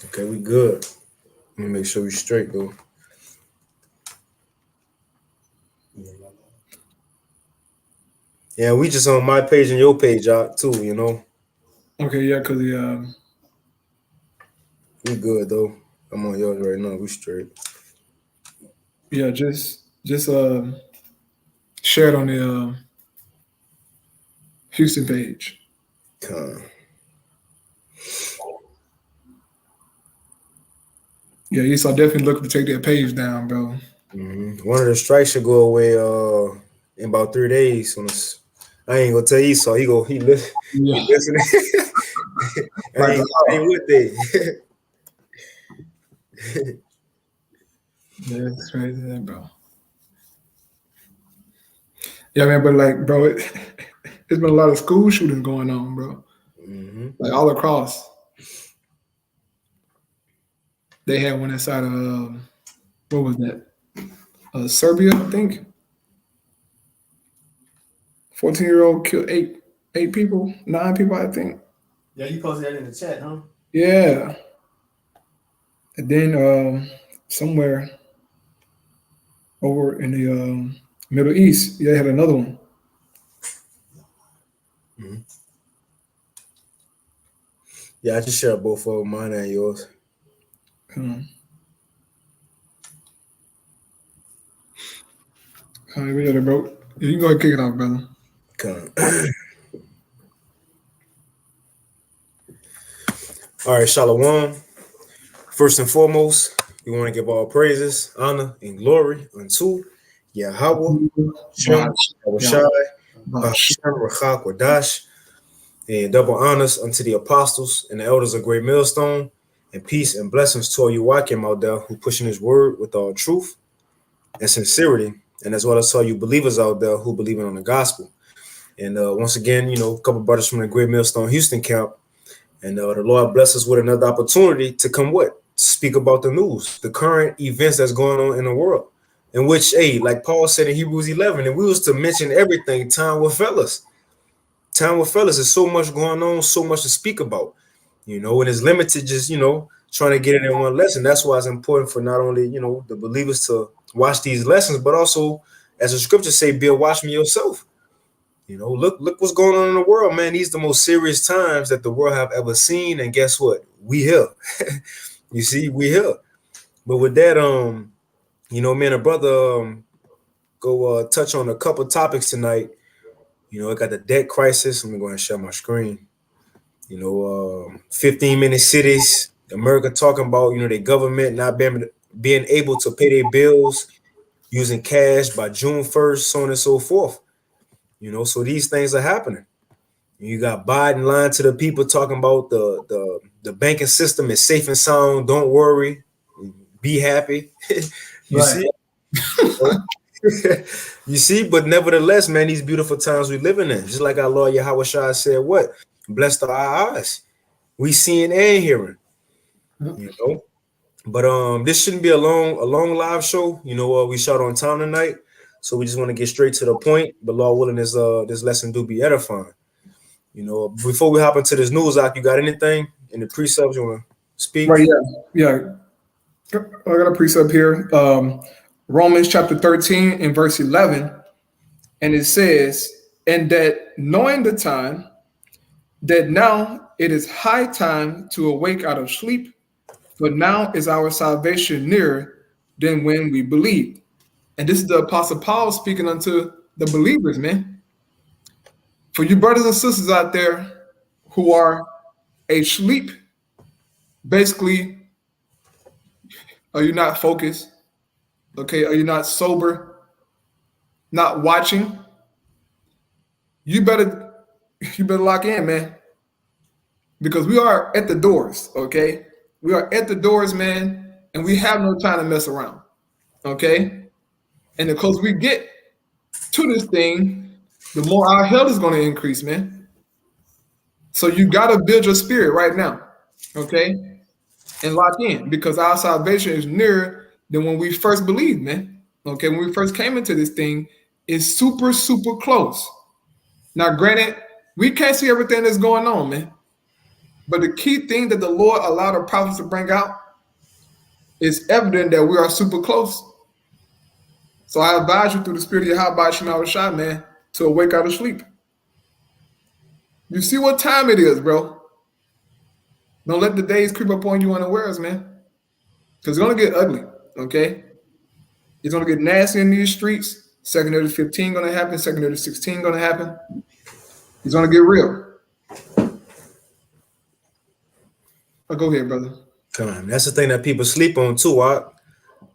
Okay, we good. Let me make sure we straight though. Yeah, we just on my page and your page out too. Okay, yeah, because We good though. I'm on yours right now. We straight. yeah, just share it on the Houston page. Con. Yeah, Esau definitely looking to take that page down, bro. One of the strikes should go away in about 3 days. I ain't gonna tell Esau. Yeah, he listening. I like ain't gonna tell you what day. yeah, that's crazy, bro. Yeah, man, but like, bro, there's been a lot of school shootings going on, bro. hmm Like all across. They had one inside of what was that? Serbia, I think. 14-year-old killed eight people, 9 people, I think. Yeah, you posted that in the chat, huh? Yeah. And then somewhere over in the Middle East, they had another one. Yeah, I just share both of mine and yours. Um, we got it, bro. Yeah, you can go ahead and kick it off, brother. Con. All right, Shalom. First and foremost, we want to give all praises, honor, and glory unto Yahweh, Shem, Yeah. Shai, Bahashem, Rachak, Wadash, and double honors unto the apostles and the elders of Great Millstone, and peace and blessings to all you Wakim out there who pushing his word with all truth and sincerity, and as well as all you believers out there who believing on the gospel. And once again, a couple brothers from the Great Millstone Houston camp, and the Lord bless us with another opportunity to come speak about the news, the current events that's going on in the world. In which, hey, like Paul said in Hebrews 11, and we was to mention everything, time with fellas. Time with fellas, there's so much going on, so much to speak about, and it's limited just, trying to get it in one lesson. That's why it's important for not only, the believers to watch these lessons, but also, as the scriptures say, be a watchman yourself. Look what's going on in the world, man. These are the most serious times that the world have ever seen. And guess what? We here. You see, we here. But with that, me and a brother go touch on a couple topics tonight. I got the debt crisis. Let me go ahead and share my screen. 15-minute cities. America talking about, the government not being able to pay their bills using cash by June 1st, so on and so forth. So these things are happening. You got Biden lying to the people, talking about the banking system is safe and sound. Don't worry, be happy. You Right. see, you see. But nevertheless, man, these beautiful times we living in, just like our Lord Yahweh Shai said, "What blessed are our eyes, we seeing and hearing." But this shouldn't be a long live show. We shot on time tonight, so we just want to get straight to the point. But Lord willing, this lesson do be edifying. Before we hop into this news, you got anything in the precepts you want to speak? Right, yeah. I got a precept here. Romans chapter 13 and verse 11. And it says, and that knowing the time, that now it is high time to awake out of sleep, for now is our salvation nearer than when we believed. And this is the Apostle Paul speaking unto the believers, man. For you brothers and sisters out there who are asleep, basically, are you not focused? Okay, are you not sober? Not watching? You better lock in, man. Because we are at the doors, okay? We are at the doors, man, and we have no time to mess around. Okay? And the closer we get to this thing, the more our health is going to increase, man. So you got to build your spirit right now, okay? And lock in because our salvation is nearer than when we first believed, man. Okay, when we first came into this thing, it's super, super close. Now, granted, we can't see everything that's going on, man. But the key thing that the Lord allowed the prophets to bring out is evident that we are super close. So I advise you through the spirit of Yahweh Shema Shai, man, to awake out of sleep. You see what time it is, bro. Don't let the days creep up on you unawares, man. Because it's going to get ugly, okay? It's going to get nasty in these streets. Secondary 15 going to happen. Secondary 16 going to happen. It's going to get real. Oh, go ahead, brother. Come on. That's the thing that people sleep on too,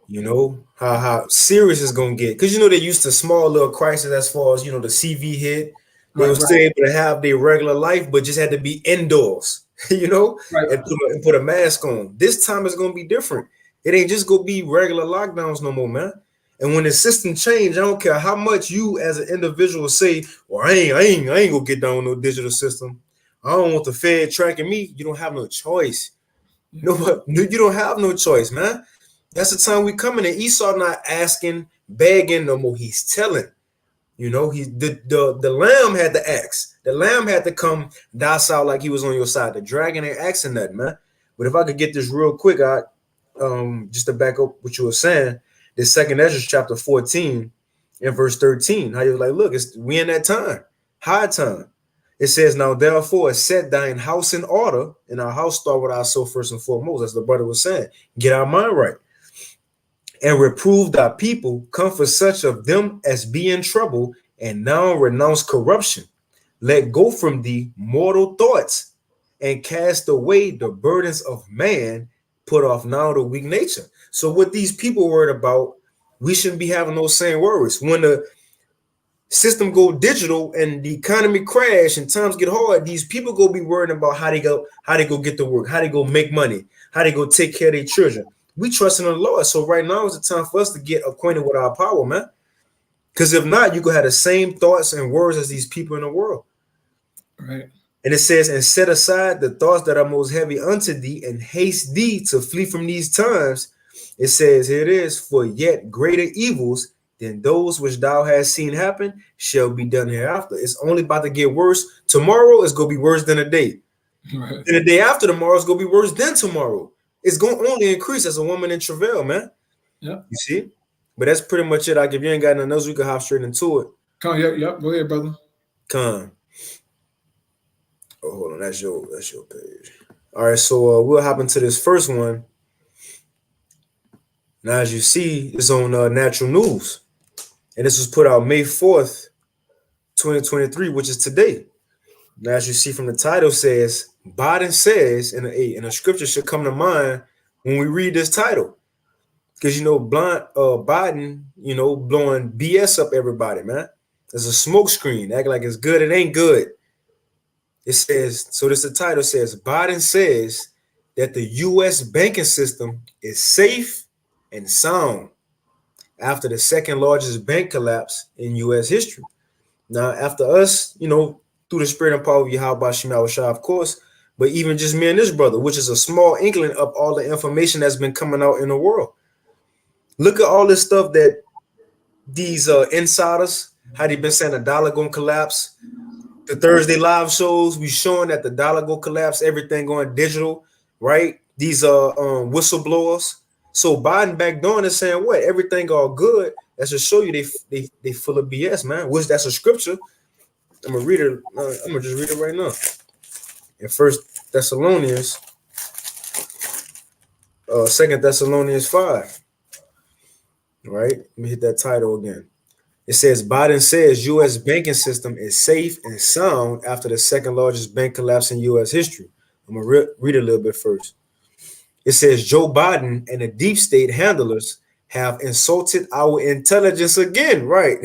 you know, how serious it's going to get. Because, you know, they used to small little crisis as far as, you know, the CV hit. They were still able to have their regular life, but just had to be indoors, you know, and put a mask on. This time it's going to be different. It ain't just going to be regular lockdowns no more, man. And when the system change, I don't care how much you as an individual say, well, I ain't going to get down with no digital system. I don't want the Fed tracking me. You don't have no choice. No, you don't have no choice, man. That's the time we coming in. Esau not asking, begging no more. He's telling. You know, the lamb had to ask. The lamb had to come docile like he was on your side. The dragon ain't asking nothing, man. But if I could get this real quick, just to back up what you were saying, the second Ezra chapter 14 and verse 13, how you like, look, we in that time, high time. It says, now therefore set thine house in order, and our house start with our soul first and foremost, as the brother was saying, get our mind right. And reprove thy people, comfort such of them as be in trouble, and now renounce corruption. Let go from thee mortal thoughts, and cast away the burdens of man, put off now the weak nature. So what these people worried about, we shouldn't be having those same worries. When the system go digital and the economy crash and times get hard, these people go be worrying about how they go get to work, how they go make money, how they go take care of their children. We trust in the Lord. So right now is the time for us to get acquainted with our power, man. Because if not, you could have the same thoughts and words as these people in the world. Right. And it says, and set aside the thoughts that are most heavy unto thee, and haste thee to flee from these times. It says, here it is, for yet greater evils than those which thou hast seen happen shall be done hereafter. It's only about to get worse. Tomorrow is going to be worse than a day. Right. And the day after tomorrow is going to be worse than tomorrow. It's going to only increase as a woman in travail, man. Yeah. You see? But that's pretty much it. Like, if you ain't got nothing else, we can hop straight into it. Come, yep. Go ahead, brother. Come. Oh, hold on. That's your page. All right, so we'll hop into this first one. Now, as you see, it's on Natural News. And this was put out May 4th, 2023, which is today. Now, as you see from the title, says, Biden says, and a scripture should come to mind when we read this title. Because, you know, Biden, you know, blowing BS up everybody, man. There's a smoke screen, acting like it's good. It ain't good. It says, so this the title says, Biden says that the U.S. banking system is safe and sound after the second largest bank collapse in U.S. history. Now, after us, you know, through the spirit and power of Yahweh Shema Shai, of course, but even just me and this brother, which is a small inkling of all the information that's been coming out in the world. Look at all this stuff that these insiders, how they been saying the dollar gonna collapse. The Thursday live shows, we showing that the dollar gonna collapse, everything going digital, right? These are whistleblowers. So Biden back doing is saying what? Everything all good. That should show you they full of BS, man. Which that's a scripture. I'm gonna read it. I'm gonna just read it right now. In 1 Thessalonians, 2 Thessalonians 5. Right? Let me hit that title again. It says, Biden says U.S. banking system is safe and sound after the second largest bank collapse in U.S. history. I'm going to read a little bit first. It says, Joe Biden and the deep state handlers have insulted our intelligence again. Right.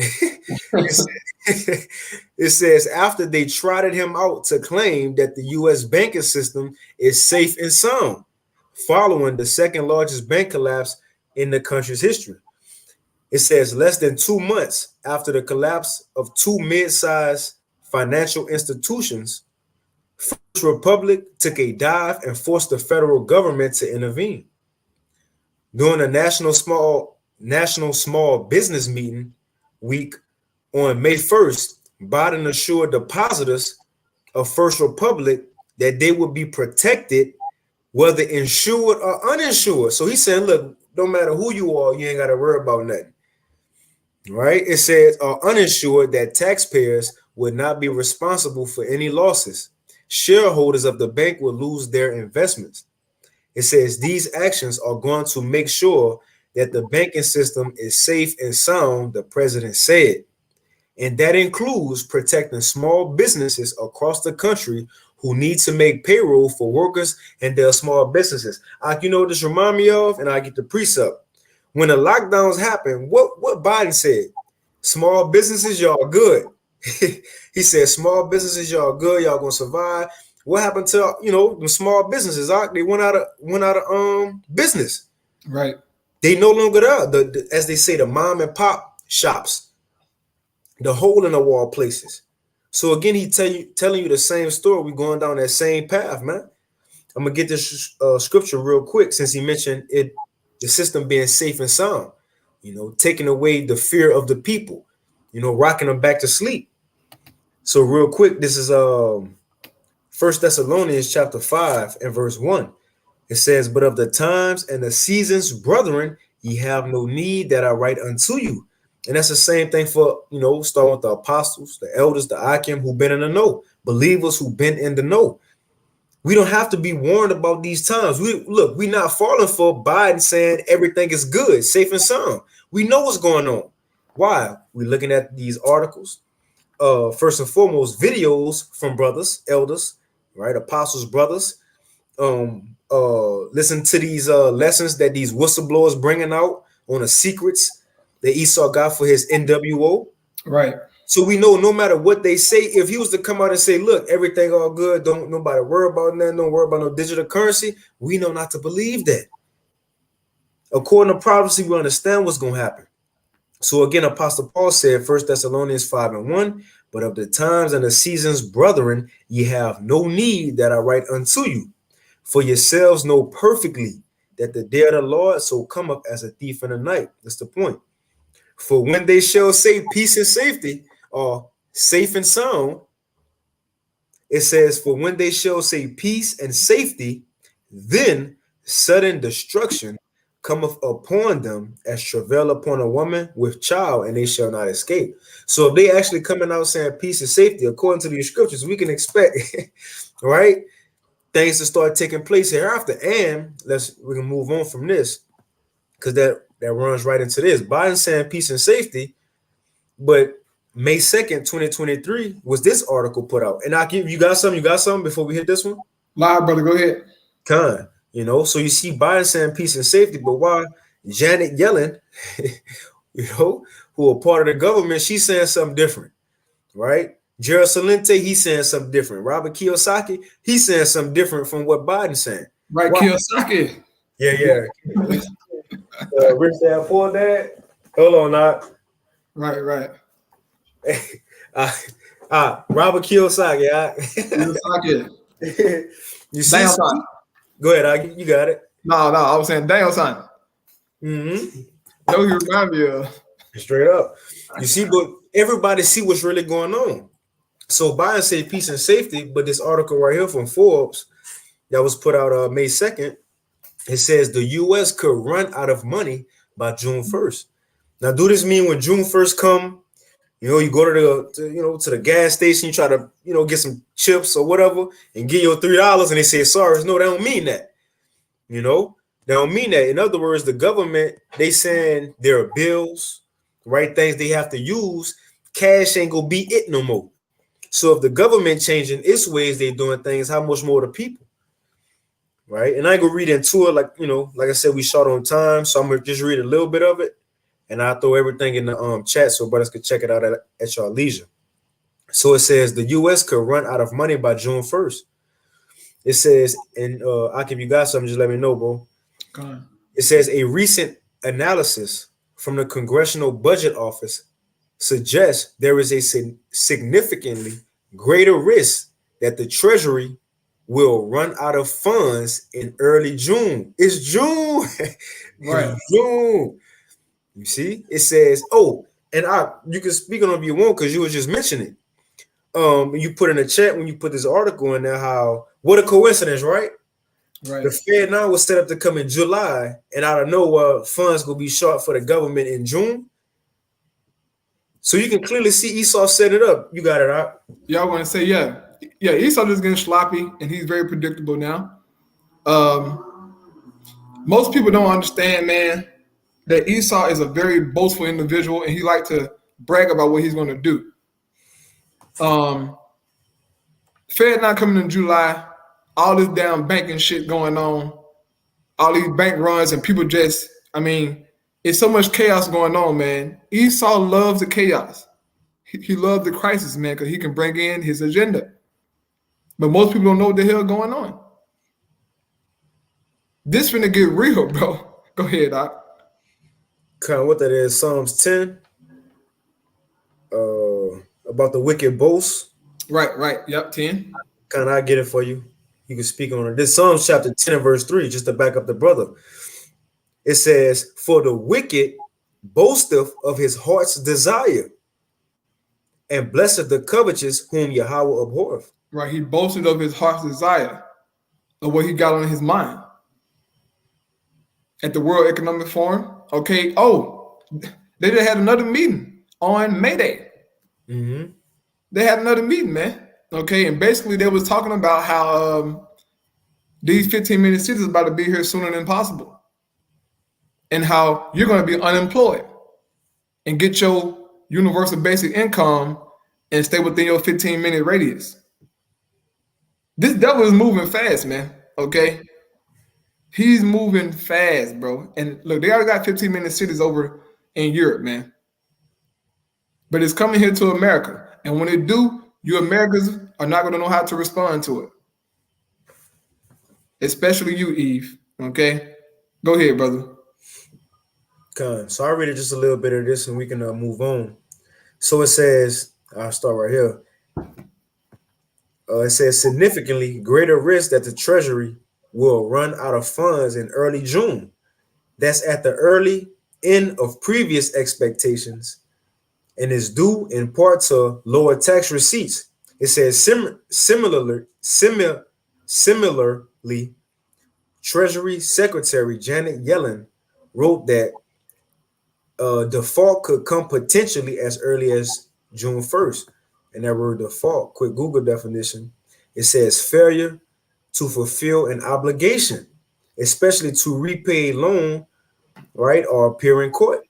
It says, after they trotted him out to claim that the U.S. banking system is safe and sound, following the second largest bank collapse in the country's history. It says less than 2 months after the collapse of two mid-sized financial institutions, First Republic took a dive and forced the federal government to intervene. During a national small business meeting week on May 1st, Biden assured depositors of First Republic that they would be protected, whether insured or uninsured. So he's saying, look, no matter who you are, you ain't got to worry about nothing. Right? It says, uninsured, that taxpayers would not be responsible for any losses. Shareholders of the bank will lose their investments. It says these actions are going to make sure that the banking system is safe and sound, the president said. And that includes protecting small businesses across the country who need to make payroll for workers and their small businesses. You know what this remind me of? And I get the precept. When the lockdowns happened, what Biden said? Small businesses, y'all good. He said, small businesses, y'all good. Y'all gonna survive. What happened to the small businesses? They went out of business. Right. They no longer there. As they say, the mom and pop shops, the hole in the wall places. So again, he telling you the same story. We're going down that same path, man. I'm gonna get this scripture real quick since he mentioned it, the system being safe and sound. Taking away the fear of the people. Rocking them back to sleep. So real quick, this is 1 Thessalonians chapter 5 and verse 1. It says, but of the times and the seasons, brethren, ye have no need that I write unto you. And that's the same thing for, starting with the apostles, the elders, the Akim who've been in the know, believers who've been in the know. We don't have to be warned about these times. We're not falling for Biden saying everything is good, safe and sound. We know what's going on. Why? We're looking at these articles. First and foremost, videos from brothers, elders, right? Apostles, brothers. Listen to these lessons that these whistleblowers bringing out on the secrets that Esau got for his NWO. Right. So we know no matter what they say, if he was to come out and say, look, everything all good, don't nobody worry about nothing, don't worry about no digital currency, we know not to believe that. According to prophecy, we understand what's going to happen. So again, Apostle Paul said, 1 Thessalonians 5 and 1, but of the times and the seasons, brethren, ye have no need that I write unto you. For yourselves know perfectly that the day of the Lord so cometh as a thief in the night. That's the point. For when they shall say peace and safety, or safe and sound, it says, for when they shall say peace and safety, then sudden destruction cometh upon them as travail upon a woman with child, and they shall not escape. So if they actually coming out saying peace and safety, according to these scriptures, we can expect, right, things to start taking place hereafter. And we can move on from this, because that runs right into this. Biden saying peace and safety, but May 2nd, 2023 was this article put out. And you got something before we hit this one? Live, brother, go ahead. So you see Biden saying peace and safety, but why Janet Yellen, who are part of the government, she's saying something different, right? Gerald Celente, he's saying something different. Robert Kiyosaki, he's saying something different from what Biden's saying. Right, why? Kiyosaki. Yeah. Rich Dad, Poor Dad. Hold on, now. Right. Robert Kiyosaki. You see? Damn, son. Go ahead, you got it. No, I was saying damn, son. Mm-hmm. No, you remind me of. Straight up. You see, but everybody see what's really going on. So Biden said peace and safety, but this article right here from Forbes that was put out May 2nd, it says the U.S. could run out of money by June 1st. Now, do this mean when June 1st come, you go to the gas station, you try to, get some chips or whatever and get your $3 and they say, sorry. No, they don't mean that. They don't mean that. In other words, the government, they saying there are bills, right? Things they have to use. Cash ain't gonna be it no more. So if the government changing its ways, they doing things, how much more the people? Right? And I ain't gonna read into it, like I said, we short on time. So I'm gonna just read a little bit of it. And I'll throw everything in the chat so brothers can check it out at your leisure. So it says the U.S. could run out of money by June 1st. It says, and I'll give you guys something, just let me know, bro. Go on. It says a recent analysis from the Congressional Budget Office suggests there is a significantly greater risk that the Treasury will run out of funds in early June. It's June. Right. June. You see, it says, and you can speak on it if you want, because you were just mentioning. you put in the chat when you put this article in there, how what a coincidence, right? Right. The Fed now was set up to come in July, and out of nowhere, funds will be short for the government in June. So you can clearly see Esau set it up. You got it out. Yeah, I want to say, yeah. Esau is getting sloppy, and he's very predictable now. Most people don't understand, man, that Esau is a very boastful individual, and he like to brag about what he's going to do. Fed not coming in July, all this damn banking shit going on, all these bank runs, and people just, it's so much chaos going on, man. Esau loves the chaos. He loves the crisis, man, because he can bring in his agenda. But most people don't know what the hell going on. This finna get real, bro. Go ahead, Doc. Kind of what that is, Psalms 10, about the wicked boast. Right. Yep, 10. Kind of, I get it for you. You can speak on it. This Psalms chapter 10 and verse 3, just to back up the brother. It says, for the wicked boasteth of his heart's desire, and blessed the covetous whom Yahweh abhorreth. Right, he boasted of his heart's desire, of what he got on his mind. At the World Economic Forum, okay, they just had another meeting on May Day. Mm-hmm. They had another meeting, man. Okay, and basically they was talking about how these 15 million cities about to be here sooner than possible, and how you're going to be unemployed and get your universal basic income and stay within your 15-minute radius. This devil is moving fast, man. Okay, he's moving fast, bro. And look, they already got 15-minute cities over in Europe, man. But it's coming here to America, and when it do, you Americans are not going to know how to respond to it. Especially you, Eve. Okay? Go ahead, brother. So I read it just a little bit of this and we can move on. So it says, I'll start right here. It says, significantly greater risk that the Treasury will run out of funds in early June. That's at the early end of previous expectations and is due in part to lower tax receipts. It says similarly, Treasury Secretary Janet Yellen wrote that default could come potentially as early as June 1st. And that word default, quick Google definition, it says failure to fulfill an obligation, especially to repay a loan, right, or appear in court.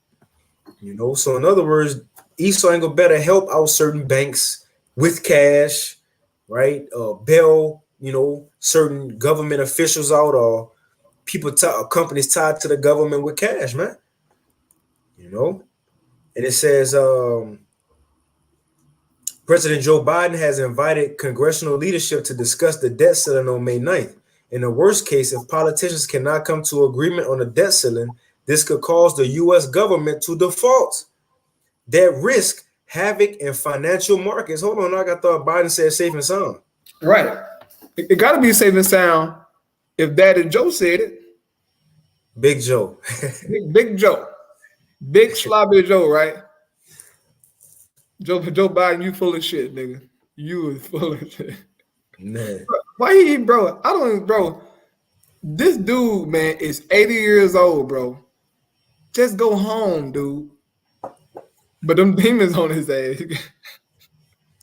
So in other words, Esau ain't gonna better help out certain banks with cash, right? Bail, certain government officials out, or people, companies tied to the government with cash, man. And it says President Joe Biden has invited congressional leadership to discuss the debt ceiling on May 9th. In the worst case, if politicians cannot come to agreement on the debt ceiling, this could cause the U.S. government to default. That risk havoc in financial markets. Hold on, I thought Biden said safe and sound. Right. It got to be safe and sound if Daddy Joe said it. Big Joe. Big Joe. Big sloppy Joe, right? Joe Biden, you full of shit, nigga. You is full of shit. Man. Why bro? Bro. This dude, man, is 80 years old, bro. Just go home, dude. But them demons on his ass.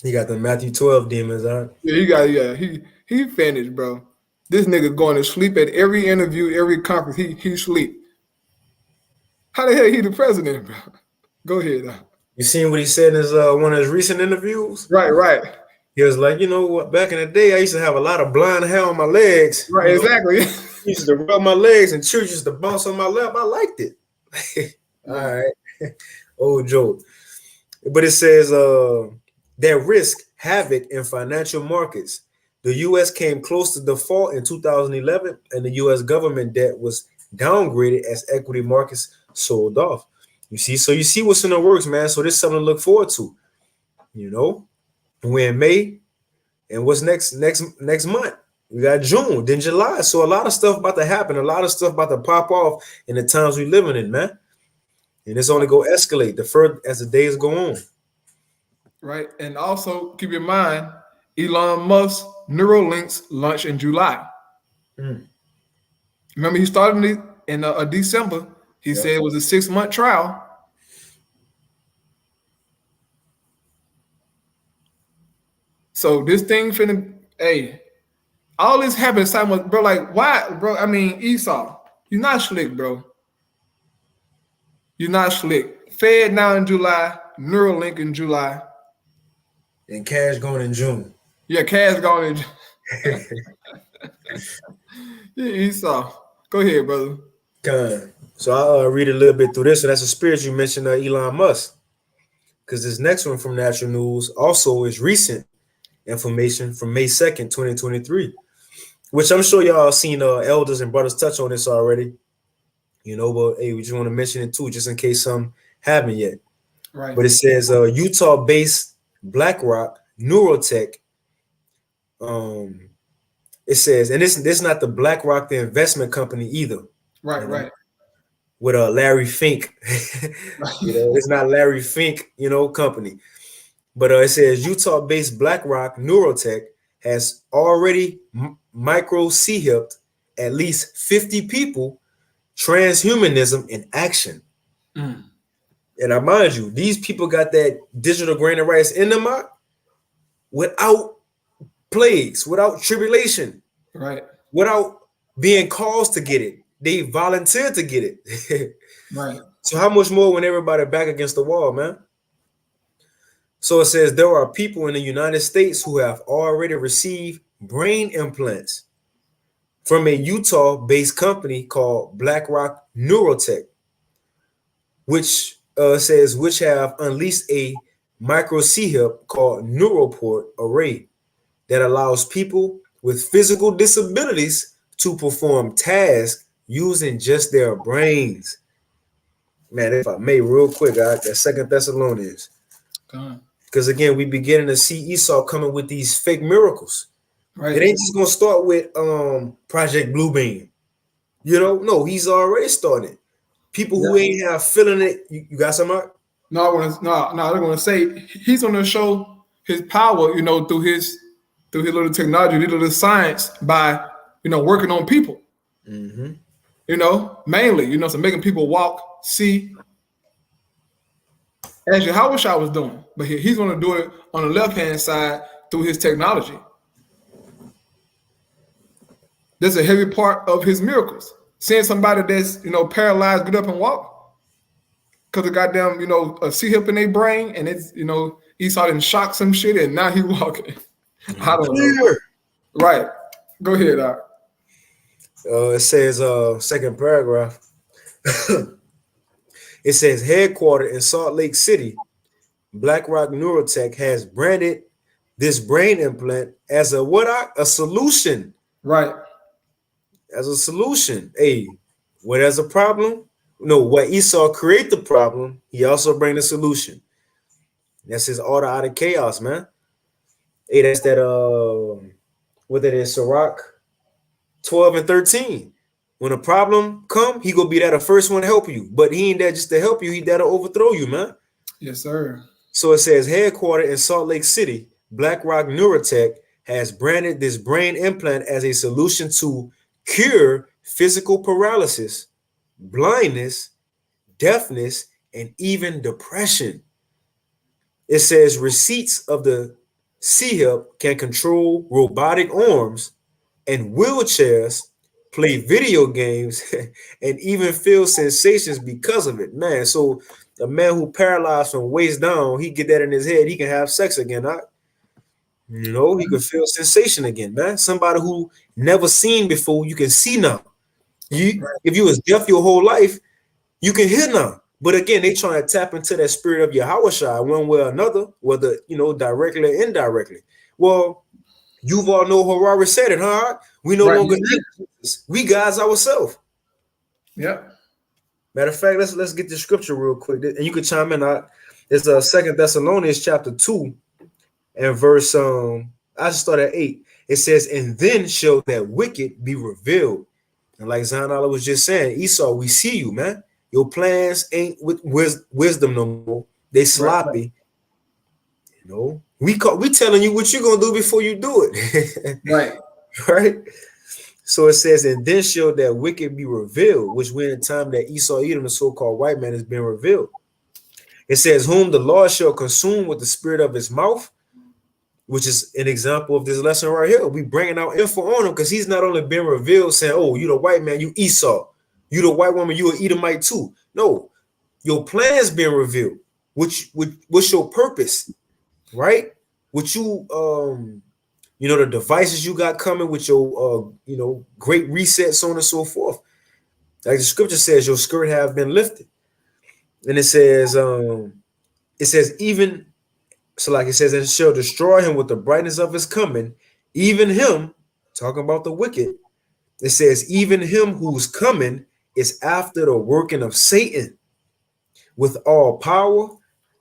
He got the Matthew 12 demons, huh? Yeah, he finished, bro. This nigga going to sleep at every interview, every conference. He sleep. How the hell he the president, bro? Go ahead. You seen what he said in his one of his recent interviews? Right. He was like, what? Back in the day, I used to have a lot of blind hair on my legs. Right, exactly. He used to rub my legs and church used to bounce on my lap. I liked it. All right. Old joke. But it says that risk havoc in financial markets. The U.S. came close to default in 2011, and the U.S. government debt was downgraded as equity markets sold off. You see what's in the works, man. So this is something to look forward to. We're in May, and what's next month? We got June, then July. So a lot of stuff about to happen, a lot of stuff about to pop off in the times we living in, man. And it's only go escalate the further as the days go on. right? And also keep in mind, Elon Musk Neuralink's launch in July. Mm. Remember, he started it in December. He said it was a 6-month trial. So this thing finna, hey, all this happened simultaneously, bro. Like, why, bro? I mean, Esau, you're not slick, bro. You're not slick. Fed now in July, Neuralink in July. And cash going in June. Yeah, cash gone in. Yeah, Esau. Go ahead, brother. Kind. So I'll read a little bit through this. So that's a spirit you mentioned, Elon Musk. Because this next one from Natural News also is recent information from May 2nd, 2023, which I'm sure y'all seen elders and brothers touch on this already. You know, but hey, we just want to mention it too, just in case some haven't yet. Right. But it says Utah-based BlackRock Neurotech. It says, and this is not the BlackRock, the investment company either. Right, you know, right. With Larry Fink. It's not Larry Fink, company. But it says Utah-based BlackRock Neurotech has already micro-C-hipped at least 50 people, transhumanism in action. Mm. And I mind you, these people got that digital grain of rice in them without plagues, without tribulation, right, without being caused to get it. They volunteered to get it. right. So how much more when everybody back against the wall, man? So it says there are people in the United States who have already received brain implants from a Utah-based company called BlackRock Neurotech, which have unleashed a micro C-hip called Neuroport Array that allows people with physical disabilities to perform tasks using just their brains. Man, if I may, real quick, that 2 Thessalonians. Because again, we beginning to see Esau coming with these fake miracles. Right. It ain't just gonna start with Project Bluebeam. No, he's already started. People who ain't have feeling it. You got some out? No, they're gonna say he's gonna show his power, through his little technology, little science by working on people. Mm-hmm. Mainly, so making people walk, see, as Yahushua was doing. But he's gonna do it on the left-hand side through his technology. That's a heavy part of his miracles. Seeing somebody that's paralyzed get up and walk. Because of goddamn, a C-hip in their brain, and it's, Esau didn't shock some shit, and now he walking. I don't know. Right. Go ahead, Doc. It says, second paragraph. It says, headquartered in Salt Lake City, BlackRock Neurotech has branded this brain implant as a solution. Right. As a solution. Hey, where there's a problem, what Esau create the problem, he also bring the solution. That's his order out of chaos, man. Hey, that's that what that is, Sirach 12 and 13. When a problem come, he gonna be there the first one to help you. But he ain't there just to help you, he there to overthrow you, man. Yes, sir. So it says headquartered in Salt Lake City, BlackRock Neurotech has branded this brain implant as a solution to cure physical paralysis, blindness, deafness, and even depression. It says receipts of the C-hip can control robotic arms and wheelchairs, play video games, and even feel sensations because of it. Man, so a man who paralyzed from waist down, he get that in his head, he can have sex again. He can feel sensation again, man. Somebody who never seen before, you can see now. If you was deaf your whole life, you can hear now. But again, they trying to tap into that spirit of Yahushua one way or another, whether directly or indirectly. Well, you've all know Harari said it, huh? We no longer need Jesus. We guys ourselves. Yeah. Matter of fact, let's get the scripture real quick, and you can chime in. It's 2 Thessalonians chapter 2 and verse I just start at 8. It says, and then shall that wicked be revealed. And like Zion Allah was just saying, Esau, we see you, man. Your plans ain't with wisdom no more. They sloppy. You know, we telling you what you're gonna do before you do it. Right. Right? So it says, and then shall that wicked be revealed, which when in time that Esau Edom, the so-called white man, has been revealed. It says, whom the Lord shall consume with the spirit of his mouth, which is an example of this lesson right here. We bringing out info on him because he's not only been revealed saying, oh, you the white man, you Esau. You the white woman, you an Edomite too. No, your plan's been revealed. What's your purpose, right? What you you know, the devices you got coming with your you know, great reset, so on and so forth. Like the scripture says, your skirt have been lifted. And it says even so, like it says, and shall destroy him with the brightness of his coming, even him, talking about the wicked. It says, even him who's coming is after the working of Satan with all power,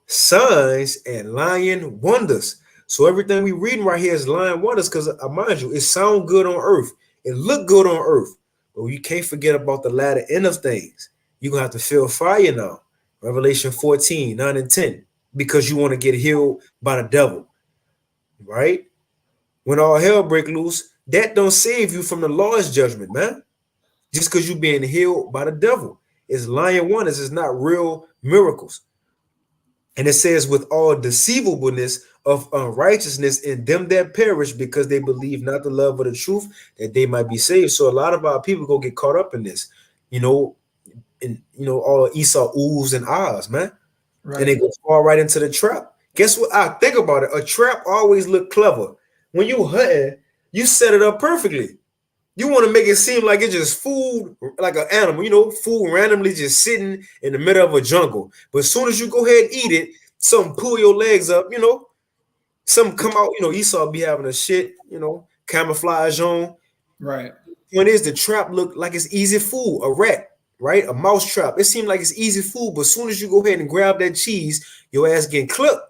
signs, and lying wonders. So everything we reading right here is lying wonders because, mind you, it sound good on earth. It look good on earth. But you can't forget about the latter end of things. You're going to have to feel fire now. Revelation 14, 9 and 10. Because you want to get healed by the devil. Right? When all hell break loose, that don't save you from the Lord's judgment, man. Just because you're being healed by the devil. It's lying wonders. It's not real miracles. And it says, with all deceivableness of unrighteousness in them that perish because they believe not the love of the truth, that they might be saved. So a lot of our people go get caught up in this, you know, and you know, all Esau oohs and ahs, man. Right. And they go fall right into the trap. Guess what? I think about it. A trap always look clever. When you hunting, you set it up perfectly. You want to make it seem like it's just food, like an animal, you know, food randomly just sitting in the middle of a jungle. But as soon as you go ahead and eat it, something pull your legs up, you know, something come out, you know, Esau be having a shit, you know, camouflage on. Right. When is the trap look like it's easy food, a rat, right? A mouse trap. It seemed like it's easy food, but as soon as you go ahead and grab that cheese, your ass getting clipped.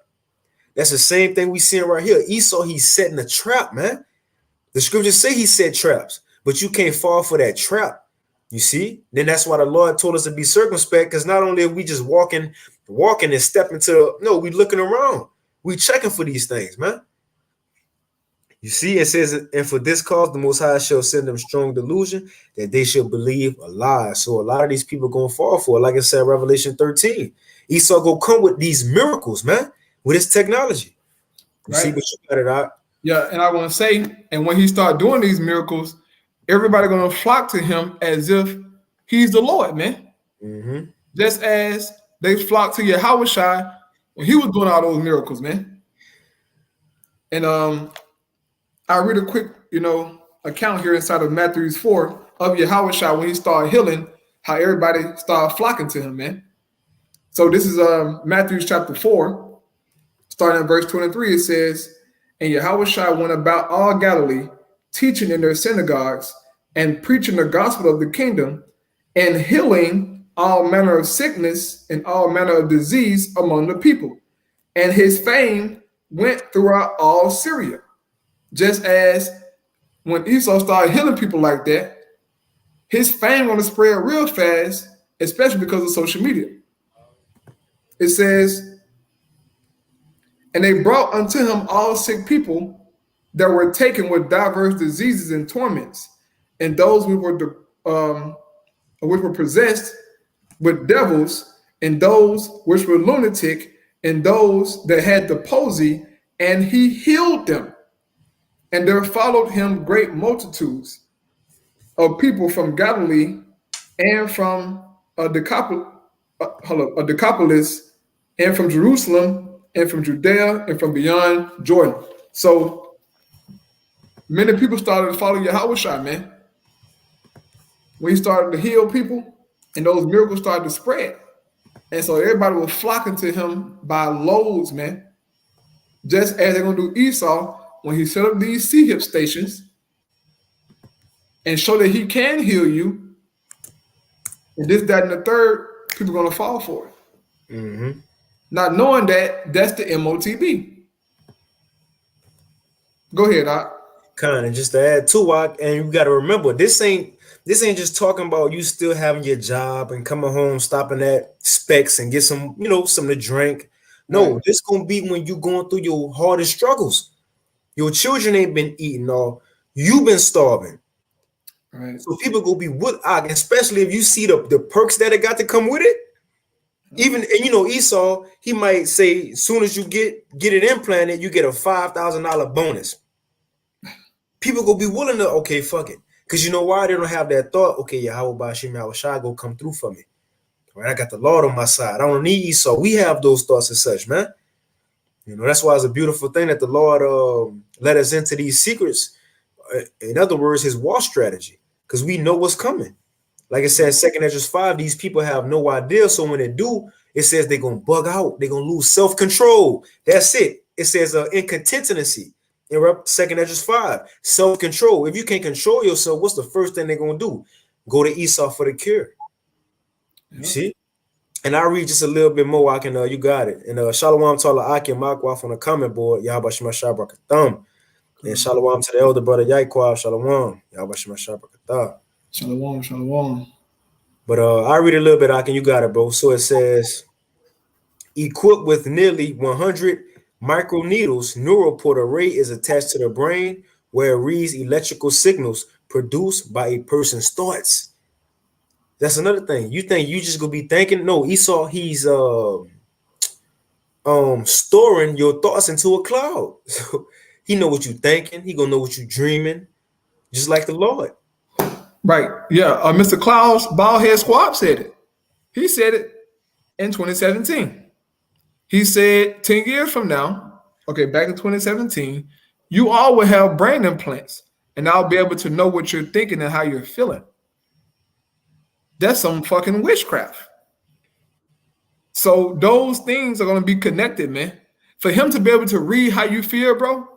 That's the same thing we seeing right here. Esau, he's setting a trap, man. The scriptures say he set traps. But you can't fall for that trap. You see? Then that's why the Lord told us to be circumspect, because not only are we just walking and stepping to, no, we looking around. We checking for these things, man. You see, it says, and for this cause, the Most High shall send them strong delusion that they shall believe a lie. So a lot of these people going to fall for it. Like I said, Revelation 13. Esau go come with these miracles, man, with his technology. You see what you got it out? Yeah, and I want to say, and when he start doing these miracles, everybody going to flock to him as if he's the Lord, man. Mm-hmm. Just as they flocked to Yahushua when he was doing all those miracles, man. And I read a quick, you know, account here inside of Matthew 4 of Yahushua when he started healing, how everybody started flocking to him, man. So this is Matthew chapter 4, starting at verse 23. It says, and Yahushua went about all Galilee, teaching in their synagogues and preaching the gospel of the kingdom and healing all manner of sickness and all manner of disease among the people. And his fame went throughout all Syria. Just as when Esau started healing people like that, his fame going to spread real fast, especially because of social media. It says, and they brought unto him all sick people that were taken with diverse diseases and torments, and those which were possessed with devils, and those which were lunatic, and those that had the palsy, and he healed them. And there followed him great multitudes of people from Galilee and from Decapolis, and from Jerusalem, and from Judea, and from beyond Jordan. So many people started to follow Yahushua, man. When he started to heal people, and those miracles started to spread. And so everybody was flocking to him by loads, man. Just as they're going to do Esau when he set up these C-hip stations and show that he can heal you. And this, that, and the third, people are going to fall for it. Mm-hmm. Not knowing that that's the MOTB. Go ahead, Doc. Kind of just to add to it, and you got to remember, this ain't just talking about you still having your job and coming home, stopping at Specs and get some, you know, something to drink. No, Right. this gonna be when you going through your hardest struggles. Your children ain't been eating, or you been starving. Right. So people go be wood eyed, especially if you see the perks that it got to come with it. Even and you know Esau, he might say, as soon as you get it implanted, you get a $5,000 bonus. People go be willing to okay, fuck it, because you know why they don't have that thought. Okay, yeah, how about Shimei Awashai go come through for me? Right, I got the Lord on my side. I don't need Esau. We have those thoughts and such, man. You know that's why it's a beautiful thing that the Lord let us into these secrets. In other words, His war strategy, because we know what's coming. Like it says, Second Ezra 5, these people have no idea. So when they do, it says they're gonna bug out, they're gonna lose self-control. That's it. It says incontinency in Second Ezra 5, self-control. If you can't control yourself, what's the first thing they're gonna do? Go to Esau for the cure. You see? And I read just a little bit more. I can you got it. And Shalom Tala Akim Makwaf on the comment board, Yahbashima Shabrakatham. And Shalom to the elder brother Yaquab, Shalom. Yahbashima Shabrakatah. Shalom. Shalom. But I read a little bit, Akin, you got it, bro. So it says, equipped with nearly 100 microneedles, neural port array is attached to the brain where it reads electrical signals produced by a person's thoughts. That's another thing. You think you just gonna be thinking? No, Esau, he's storing your thoughts into a cloud. So he know what you thinking. He gonna know what you dreaming, just like the Lord. Right. Yeah. Mr. Klaus Baldhead Squab said it. He said it in 2017. He said 10 years from now, okay, back in 2017, you all will have brain implants, and I'll be able to know what you're thinking and how you're feeling. That's some fucking witchcraft. So those things are going to be connected, man. For him to be able to read how you feel, bro,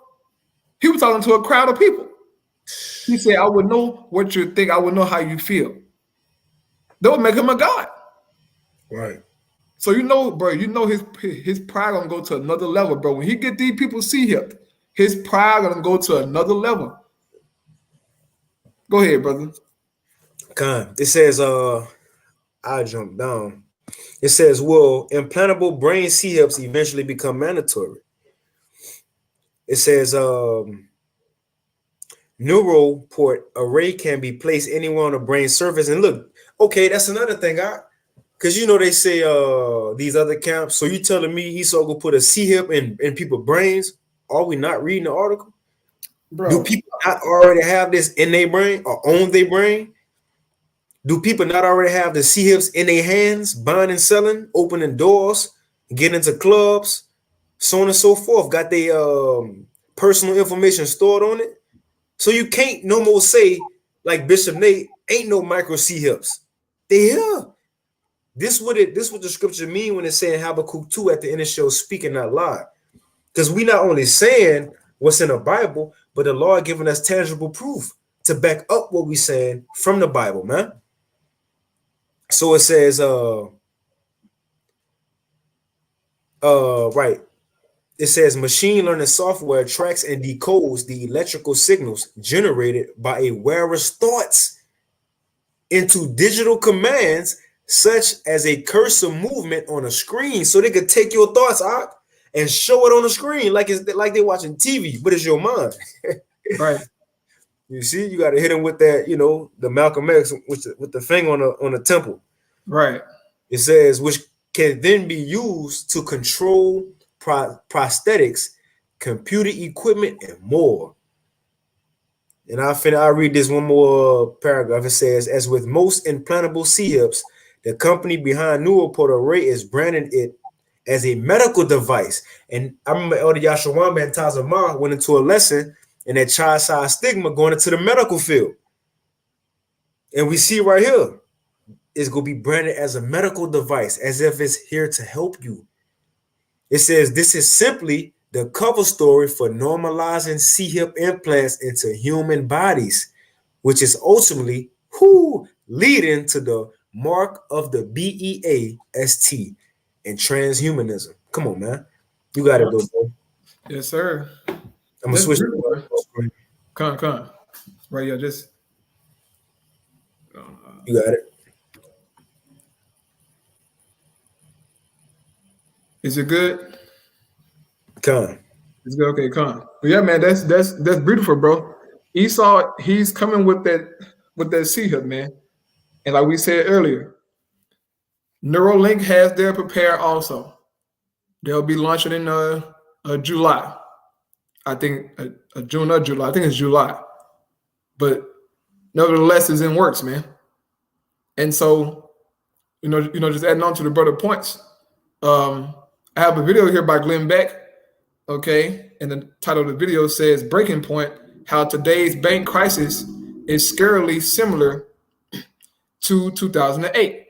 he was talking to a crowd of people. He said, I would know what you think. I would know how you feel. That would make him a god. Right. So you know, bro, you know his pride gonna go to another level, bro. When he get these people see him, his pride gonna go to another level. Go ahead, brother. It says, I jump down. It says, will implantable brain C-hips eventually become mandatory? It says, neural port array can be placed anywhere on the brain surface. And look, okay, that's another thing. Because you know they say these other camps. So you telling me Esau go put a C-hip in people's brains? Are we not reading the article? Bro. Do people not already have this in their brain or on their brain? Do people not already have the C-hips in their hands, buying and selling, opening doors, getting into clubs, so on and so forth? Got their personal information stored on it. So you can't no more say, like Bishop Nate, ain't no micro C-hips. They here. This what the scripture mean when it's saying Habakkuk 2 at the end of the show, speaking not lie. Because we not only saying what's in the Bible, but the Lord giving us tangible proof to back up what we saying from the Bible, man. So it says, right. It says machine learning software tracks and decodes the electrical signals generated by a wearer's thoughts into digital commands, such as a cursor movement on a screen. So they could take your thoughts out and show it on the screen like it's like they're watching TV, but it's your mind. Right. You see, you got to hit them with that, you know, the Malcolm X with the finger on the temple. Right. It says, which can then be used to control prosthetics, computer equipment, and more. And I read this one more paragraph. It says, as with most implantable C-hips, the company behind Neural Port Array is branding it as a medical device. And I remember Elder Yashawamba and Tazamar went into a lesson in that child size stigma going into the medical field. And we see right here, it's going to be branded as a medical device, as if it's here to help you. It says this is simply the cover story for normalizing C-hip implants into human bodies, which is ultimately leading to the mark of the BEAST and transhumanism. Come on, man. You got it, though, bro. Yes, sir. I'm going to switch. Come. Right, yeah, just. You got it. Is it good? Come. It's good. Okay, come. But yeah, man, that's beautiful, bro. Esau, he's coming with that sea hook, man. And like we said earlier, Neuralink has their prepare also. They'll be launching in July. I think June or July. I think it's July. But nevertheless, it's in works, man. And so, just adding on to the brother points. I have a video here by Glenn Beck. Okay, and the title of the video says "Breaking Point: How Today's Bank Crisis is Scarily Similar to 2008."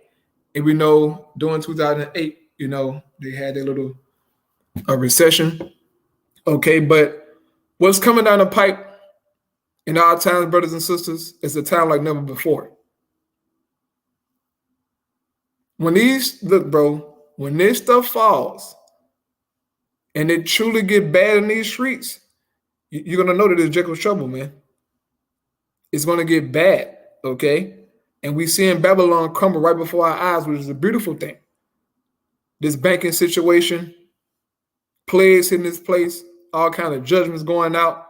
And we know during 2008, they had their little recession. Okay, but what's coming down the pipe in our times, brothers and sisters, is a time like never before. When this stuff falls and it truly get bad in these streets, you're gonna know that it's Jekyll's trouble, man. It's gonna get bad, okay? And we seeing Babylon crumble right before our eyes, which is a beautiful thing. This banking situation, plagues in this place, all kind of judgments going out.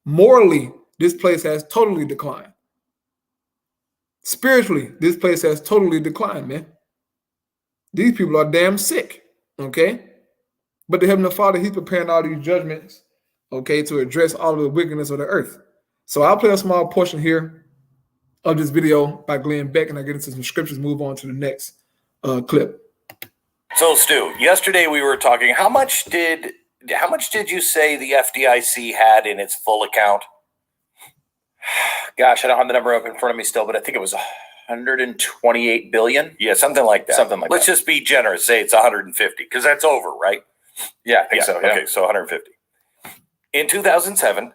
Morally, this place has totally declined. Spiritually, this place has totally declined, man. These people are damn sick, okay? But the Heavenly Father, he's preparing all these judgments, okay, to address all of the wickedness of the earth. So I'll play a small portion here of this video by Glenn Beck, and I get into some scriptures, move on to the next clip. So, Stu, yesterday we were talking, how much did you say the FDIC had in its full account? Gosh, I don't have the number up in front of me still, but I think it was 128 billion. Yeah, something like that. Let's just be generous, say it's 150, because that's over, right? Yeah, I think so. Yeah. Okay, so 150. In 2007,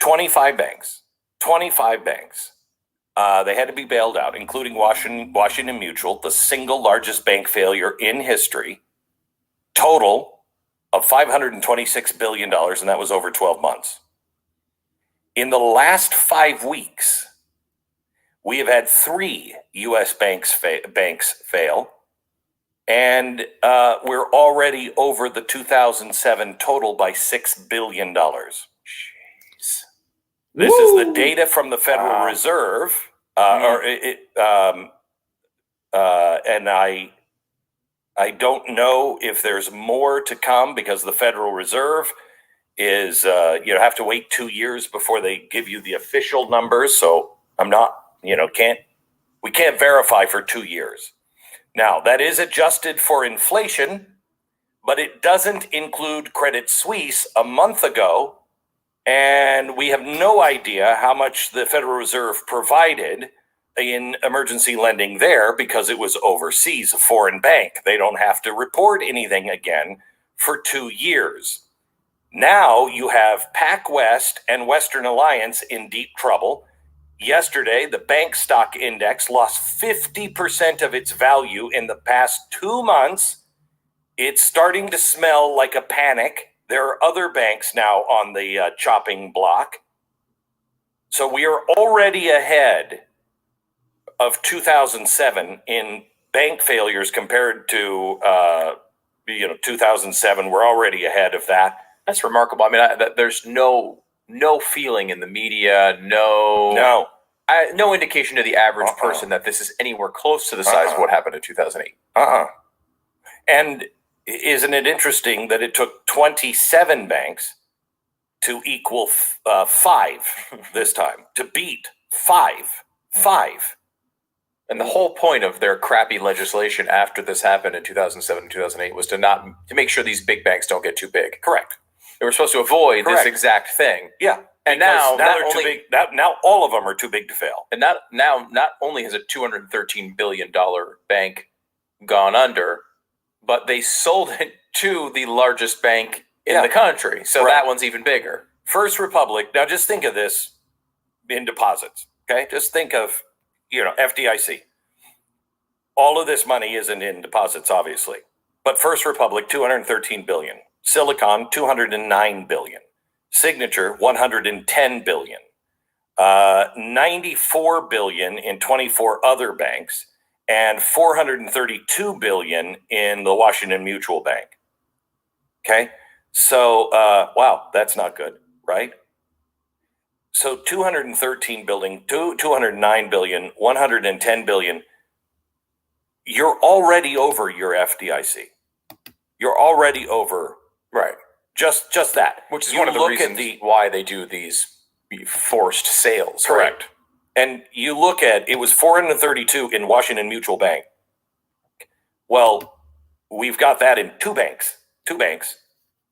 25 banks. They had to be bailed out, including Washington Mutual, the single largest bank failure in history. Total of $526 billion, and that was over 12 months. In the last 5 weeks, we have had 3 U.S. banks fail, and we're already over the 2007 total by $6 billion. Jeez. This is the data from the Federal Reserve, and I don't know if there's more to come, because the Federal Reserve is have to wait 2 years before they give you the official numbers. So I'm not, we can't verify for 2 years. Now, that is adjusted for inflation, but it doesn't include Credit Suisse a month ago, and we have no idea how much the Federal Reserve provided in emergency lending there, because it was overseas, a foreign bank. They don't have to report anything again for 2 years. Now you have PacWest and Western Alliance in deep trouble. Yesterday, the bank stock index lost 50% of its value in the past 2 months. It's starting to smell like a panic. There are other banks now on the chopping block. So we are already ahead of 2007 in bank failures compared to 2007. We're already ahead of that. That's remarkable. I mean, there's no feeling in the media, no indication to the average person that this is anywhere close to the size of what happened in 2008. And isn't it interesting that it took 27 banks to equal 5 this time, to beat 5? And the whole point of their crappy legislation after this happened in 2007 and 2008 was to make sure these big banks don't get too big. Correct. They were supposed to avoid this exact thing. Yeah. And now they're too big. Now all of them are too big to fail. And now not only has a $213 billion bank gone under, but they sold it to the largest bank in the country. So that one's even bigger. First Republic. Now just think of this in deposits. Okay. Just think of, FDIC. All of this money isn't in deposits, obviously. But First Republic, $213 billion. Silicon, $209 billion. Signature, $110 billion. $94 billion in 24 other banks, and $432 billion in the Washington Mutual Bank. Okay? So, wow, that's not good, right? So 213 billion, 209 billion, 110 billion. You're already over your FDIC. You're already over, right? Just that, which is you one of the look reasons at why they do these forced sales. correct. Right? And you look at, it was 432 in Washington Mutual Bank. Well, we've got that in two banks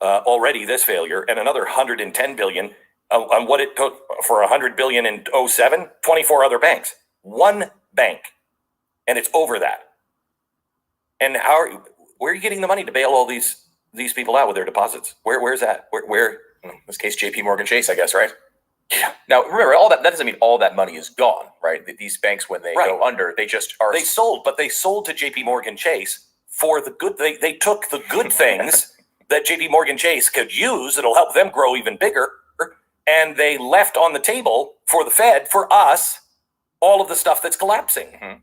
already, this failure, and another 110 billion on what it took for 100 billion in 07, 24 other banks. One bank. And it's over that. And where are you getting the money to bail all these people out with their deposits? Where's that? Where In this case, JP Morgan Chase, I guess, right? Yeah. Now, remember, that doesn't mean all that money is gone, right? These banks, when they go under, they just are. They sold to JP Morgan Chase for the good. They took the good things that JP Morgan Chase could use that'll help them grow even bigger, and they left on the table for the Fed, for us, all of the stuff that's collapsing. Mm-hmm.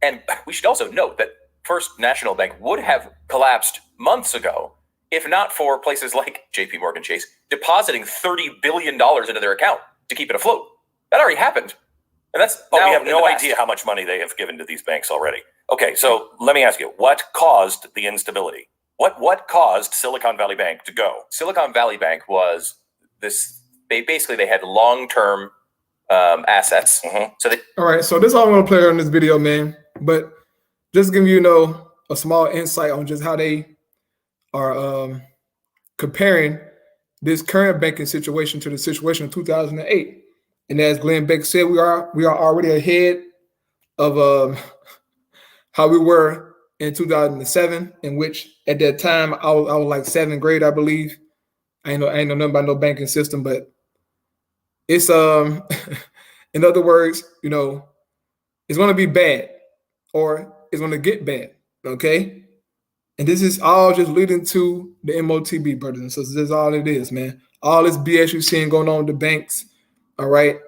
And we should also note that First National Bank would have collapsed months ago if not for places like JP Morgan Chase depositing $30 billion into their account to keep it afloat. That already happened. And that's we have no idea how much money they have given to these banks already. Okay, so let me ask you, what caused the instability? What caused Silicon Valley Bank to go? Silicon Valley Bank was this, they had long-term assets. Mm-hmm. So all right, so this is all I'm going to play on this video, man. But just give you, a small insight on just how they are comparing this current banking situation to the situation of 2008. And as Glenn Beck said, we are already ahead of how we were in 2007, in which at that time I was like 7th grade, I believe. I ain't know nothing about no banking system, but it's in other words, it's going to be bad, or it's going to get bad. Okay. And this is all just leading to the MOTB, brothers and sisters. This is all it is, man. All this BS you're seeing going on with the banks, all right?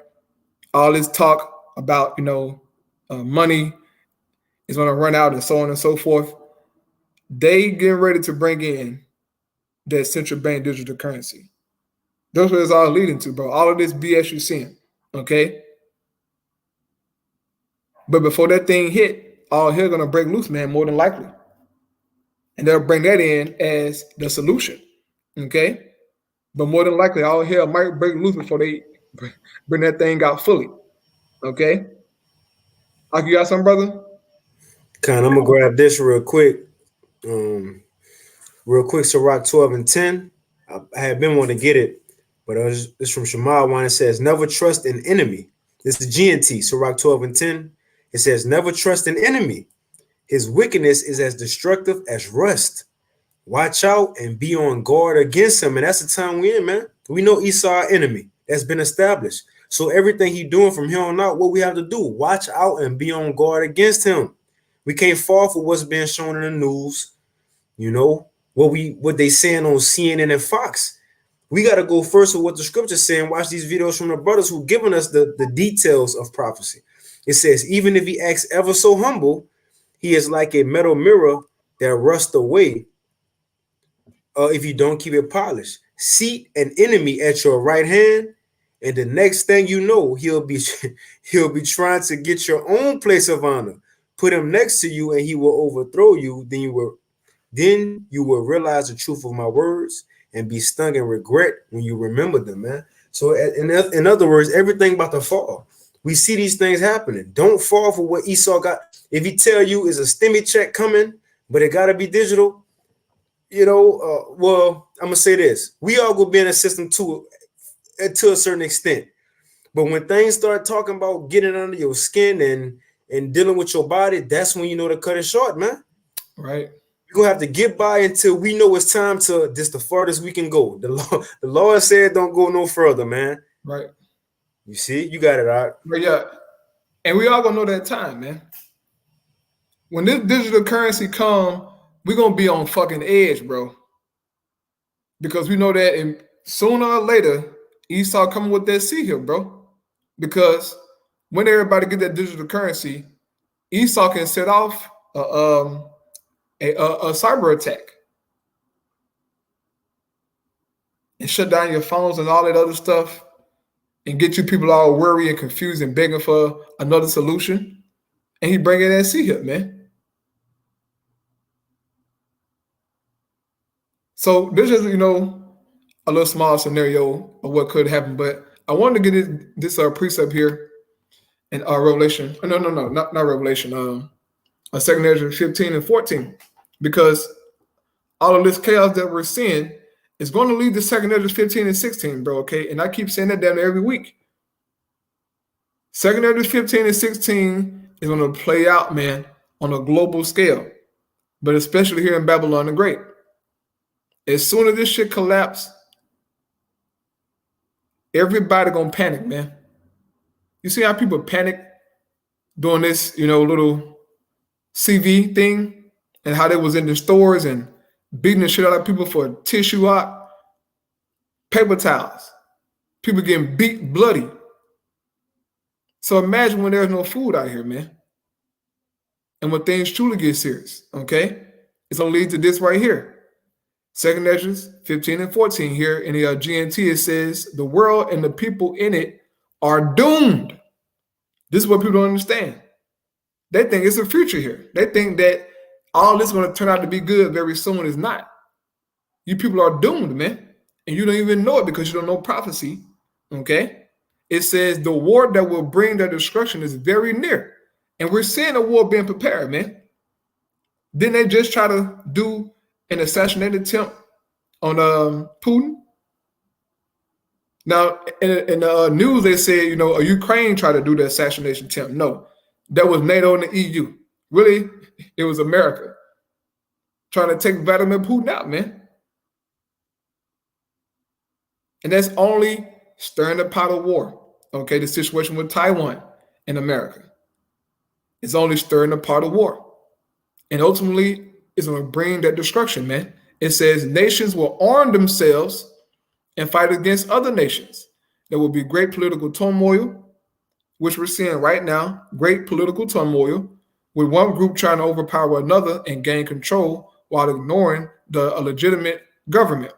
All this talk about, money is going to run out and so on and so forth. They getting ready to bring in that central bank digital currency. That's what it's all leading to, bro. All of this BS you're seeing, okay? But before that thing hit, all hell going to break loose, man, more than likely. And they'll bring that in as the solution, okay? But more than likely, all hell might break loose before they bring that thing out fully, okay? Like, you got something, brother? I'm gonna grab this real quick. Sirach 12 and 10. I had been wanting to get it, but it's from Shema one. It says, never trust an enemy. This is GNT, Sirach 12 and 10. It says, never trust an enemy. His wickedness is as destructive as rust. Watch out and be on guard against him. And that's the time we're in, man. We know Esau our enemy. That's been established. So everything he's doing from here on out, what we have to do, watch out and be on guard against him. We can't fall for what's being shown in the news. What they saying on CNN and Fox. We got to go first with what the scripture's saying. Watch these videos from the brothers who giving us the details of prophecy. It says, even if he acts ever so humble, he is like a metal mirror that rusts away if you don't keep it polished. Seat an enemy at your right hand, and the next thing you know, he'll be trying to get your own place of honor. Put him next to you, and he will overthrow you. Then you will realize the truth of my words and be stung in regret when you remember them, man. So in other words, everything about to fall. We see these things happening. Don't fall for what Esau got. If he tell you is a stimmy check coming, but it got to be digital, well, I'm going to say this. We all go be in a system to a certain extent. But when things start talking about getting under your skin and dealing with your body, that's when you know to cut it short, man. Right. We're going to have to get by until we know it's time to this the farthest we can go. The Lord said don't go no further, man. Right. You see, you got it out. But yeah, and we all gonna know that time, man. When this digital currency come, we're gonna be on fucking edge, bro. Because we know that sooner or later, Esau coming with that sea here, bro. Because when everybody get that digital currency, Esau can set off a cyber attack. and shut down your phones and all that other stuff and get you people all worried and confused and begging for another solution. And he bring in that CHIP, man. So this is, you know, a little small scenario of what could happen. But I wanted to get this precept here in Revelation. No, not Revelation. 2 Ezra 15 and 14. Because all of this chaos that we're seeing is going to lead to 2 Ezra 15 and 16, bro, okay? And I keep saying that down every week. 2 Ezra 15 and 16 is going to play out, man, on a global scale, but especially here in Babylon the Great. As soon as this shit collapse, everybody going to panic, man. You see how people panic doing this, you know, little CV thing, and how they was in the stores and beating the shit out of people for tissue out, paper towels, people getting beat bloody. So imagine when there's no food out here, man. And when things truly get serious, okay? It's gonna lead to this right here. 2 Ezra 15 and 14 here in the GNT, it says, the world and the people in it are doomed. This is what people don't understand. They think it's a future here. They think that all this is going to turn out to be good very soon. Is not. You people are doomed, man. And you don't even know it because you don't know prophecy. Okay? It says the war that will bring their destruction is very near. And we're seeing a war being prepared, man. Didn't they just try to do an assassination attempt on Putin? Now, in the news, they said, you know, Ukraine tried to do the assassination attempt. No, that was NATO and the EU. Really, it was America trying to take Vladimir Putin out, man. And that's only stirring the pot of war. Okay, the situation with Taiwan and America. It's only stirring the pot of war. And ultimately, it's going to bring that destruction, man. It says nations will arm themselves and fight against other nations. There will be great political turmoil, which we're seeing right now, great political turmoil, with one group trying to overpower another and gain control while ignoring the legitimate government.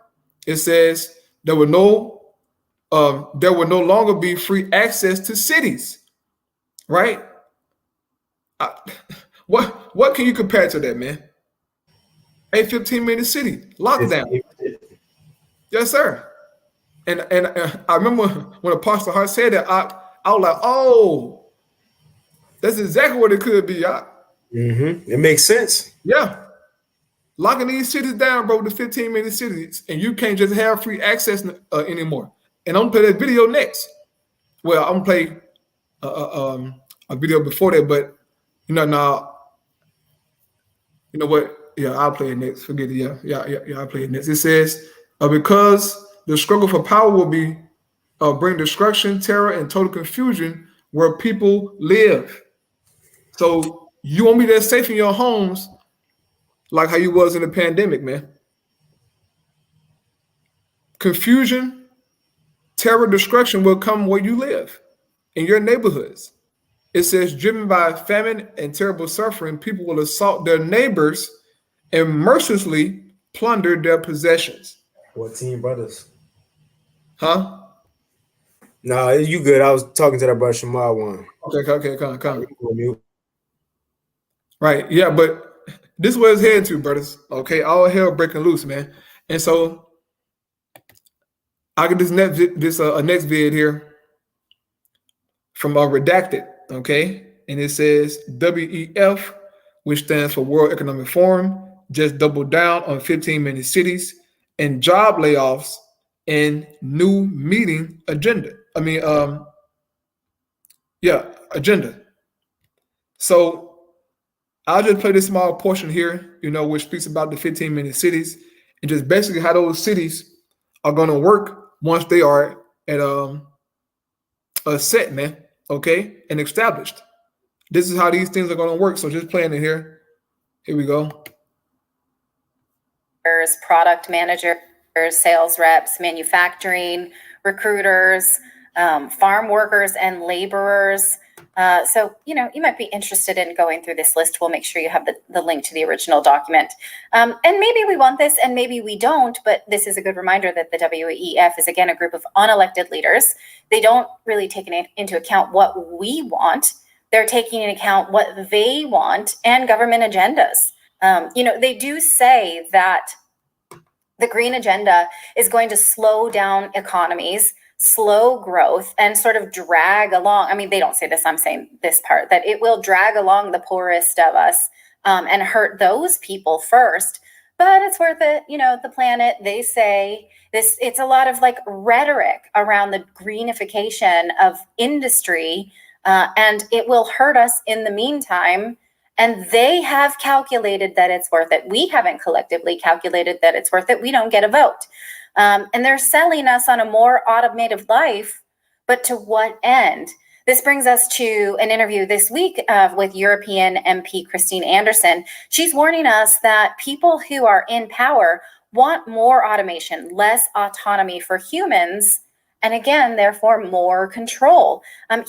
It says there will no longer be free access to cities, right? What can you compare to that, man? A 15-minute city lockdown. Yes, sir. And I remember when Apostle Hart said that, I was like, oh, that's exactly what it could be. It makes sense. Yeah. Locking these cities down, bro, the 15-minute cities, and you can't just have free access anymore. And I'm gonna play that video next. Well, I'm gonna play a video before that, but you know, now, you know what? Yeah, I'll play it next. Forget it. Yeah, I'll play it next. It says, because the struggle for power will be bring destruction, terror, and total confusion where people live. So you won't be that safe in your homes like how you was in the pandemic, man. Confusion, terror, destruction will come where you live, in your neighborhoods. It says, driven by famine and terrible suffering, people will assault their neighbors and mercilessly plunder their possessions. 14 brothers. Huh? Nah, you good. I was talking to that brother Shamar one. Okay, come. Right, yeah, but this is where it's heading to, brothers. Okay, all hell breaking loose, man. And so I get this next vid here from Redacted, okay? And it says WEF, which stands for World Economic Forum, just doubled down on 15-minute cities and job layoffs and new meeting agenda. Agenda. So I'll just play this small portion here, you know, which speaks about the 15-minute cities and just basically how those cities are going to work once they are at a set, man, okay, and established. This is how these things are going to work. So just playing it here. Here we go. Product managers, sales reps, manufacturing, recruiters, farm workers and laborers, So, you might be interested in going through this list. We'll make sure you have the link to the original document. And maybe we want this and maybe we don't, but this is a good reminder that the WEF is, again, a group of unelected leaders. They don't really take into account what we want. They're taking into account what they want and government agendas. They do say that the green agenda is going to slow down economies, slow growth, and sort of drag along. I mean, they don't say this, I'm saying this part, that it will drag along the poorest of us and hurt those people first. But it's worth it. The planet, they say this, it's a lot of like rhetoric around the greenification of industry, and it will hurt us in the meantime. And they have calculated that it's worth it. We haven't collectively calculated that it's worth it. We don't get a vote. And they're selling us on a more automated life, but to what end? This brings us to an interview this week with European MP Christine Anderson. She's warning us that people who are in power want more automation, less autonomy for humans, and again, therefore, more control.